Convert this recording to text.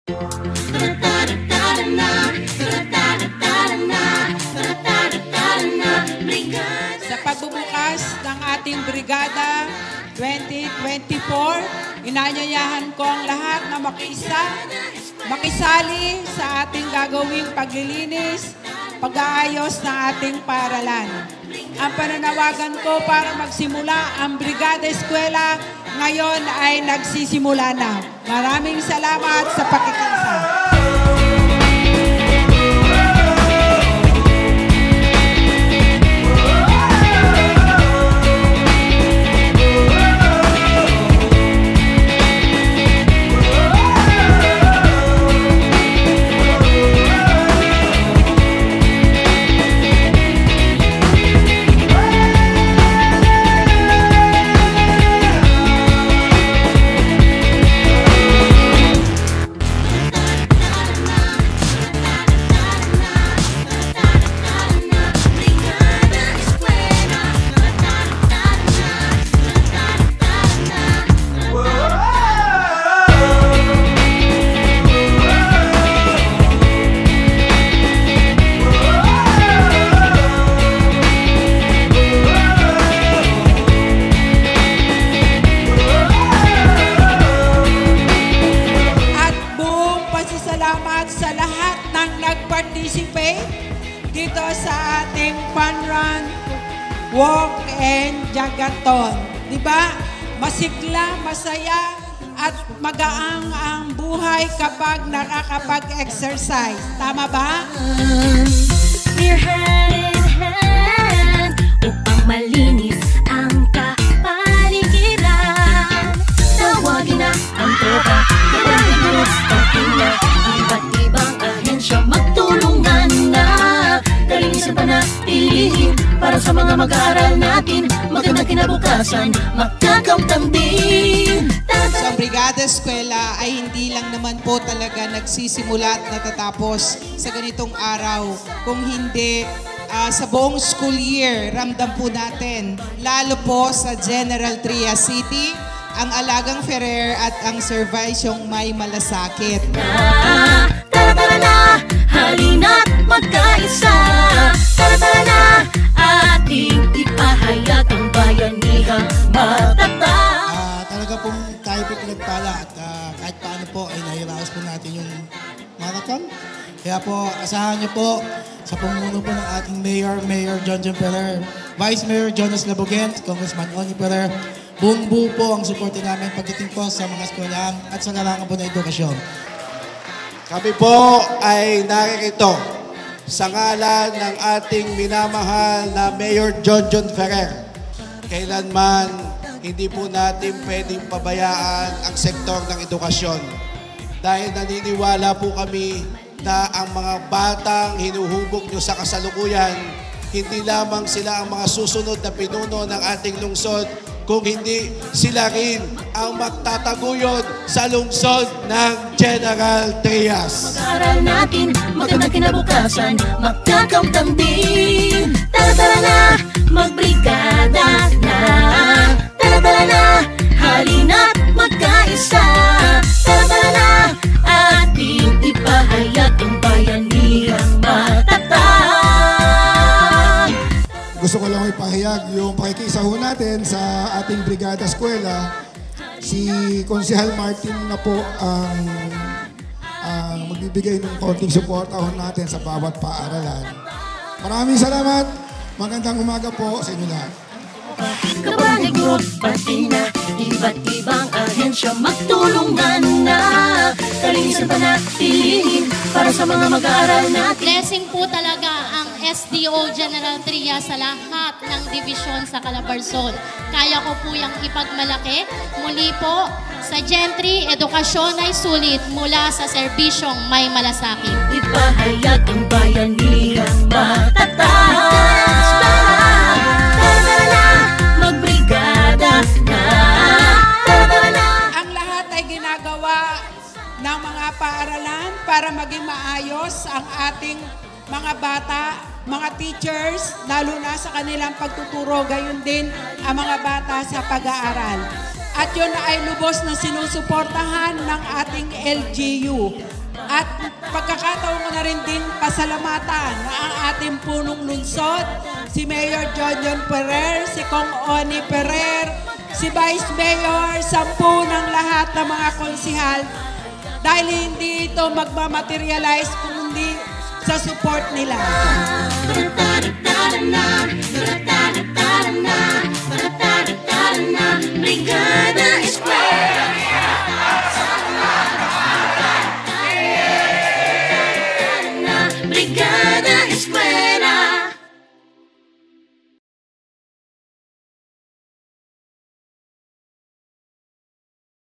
Sa pagbubukas ng ating Brigada 2024, inanyayahan ko ang lahat na makisali sa ating gagawing paglilinis, pag-aayos ng ating paaralan. Ang pananawagan ko para magsimula ang Brigada Eskwela ngayon ay nagsisimula na. Maraming salamat sa pakikiisa. Sa lahat ng nag-participate dito sa ating fun run, walk and jagathon. Diba? Masigla, masaya, at magaang ang buhay kapag nakakapag-exercise. Tama ba? We're hand in hand upang malinis ang kapaligiran. Tawagin na ang tropa, kapatid mo, pati na iba't ibang ahensya, magtulungan na. Kalinisan panatilihin para sa mga mag-aaral natin, magandang kinabukasan, magkakamtan din. So ang Brigada Eskwela ay hindi lang naman po talaga nagsisimula at natatapos sa ganitong araw. Kung hindi, sa buong school year, ramdam po natin, lalo po sa General Trias City, ang Alagang Ferrer at ang Servisyong May Malasakit. Tara na, halina't magkaisa. Tara na, ating ipahayag ang bayanihang matatag. Talaga pong tayo po pinagpala at kahit paano po ay nahiraos po natin yung marathon. Kaya po, asahan niyo po sa pumuno po ng ating Mayor John Ferrer, Vice Mayor Jonas Labugen, Congressman Oni Ferrer, buong buo po ang suporte namin pagdating po sa mga eskwelahan at sa larangan po ng edukasyon. Kami po ay naririto sa ngalan ng ating minamahal na Mayor John Ferrer. Kailanman hindi po natin pwedeng pabayaan ang sektor ng edukasyon. Dahil naniniwala po kami na ang mga batang hinuhubog nyo sa kasalukuyan, hindi lamang sila ang mga susunod na pinuno ng ating lungsod, kung hindi sila rin ang magtataguyod sa lungsod ng General Trias. Mag-aaral natin, magandang kinabukasan, magkakamtan din. Tara na, magbrigada na. Tara na, halina't magkaisa. Tara na, ating ipahayag ang bayanihang matatag. Gusto ko lang ipahayag yung pakikiisa ho natin sa ating Brigada Eskwela. Si Konsehal Martin na po ang magbibigay ng konting suporta ho natin sa bawat paaralan. Maraming salamat. Magandang umaga po sa inyo lahat. Kapaligot, pati na iba't ibang ahensya, magtulungan na. Kalinisan panatilihin para sa mga mag-aaral natin. Blessing po talaga ang SDO General Trias sa lahat ng division sa Calabarzon. Kaya ko po yung ipagmalaki. Muli po, sa Gentry, edukasyon ay sulit mula sa Serbisyong May Malasakit. Ipahayag ang bayanihang matatag. Magbrigada na. Ang lahat ay ginagawa ng mga paaralan para maging maayos ang ating mga bata, mga teachers, lalo na sa kanilang pagtuturo, gayon din ang mga bata sa pag-aaral. At yun ay lubos na sinusuportahan ng ating LGU. At pagkakataon ko na rin din pasalamatan ang ating punong lungsod, si Mayor John Ferrer, si Kong Oni Ferrer, si Vice Mayor, 10 ng lahat ng mga konsihal, dahil hindi ito magmamaterialize kung hindi sa support nila.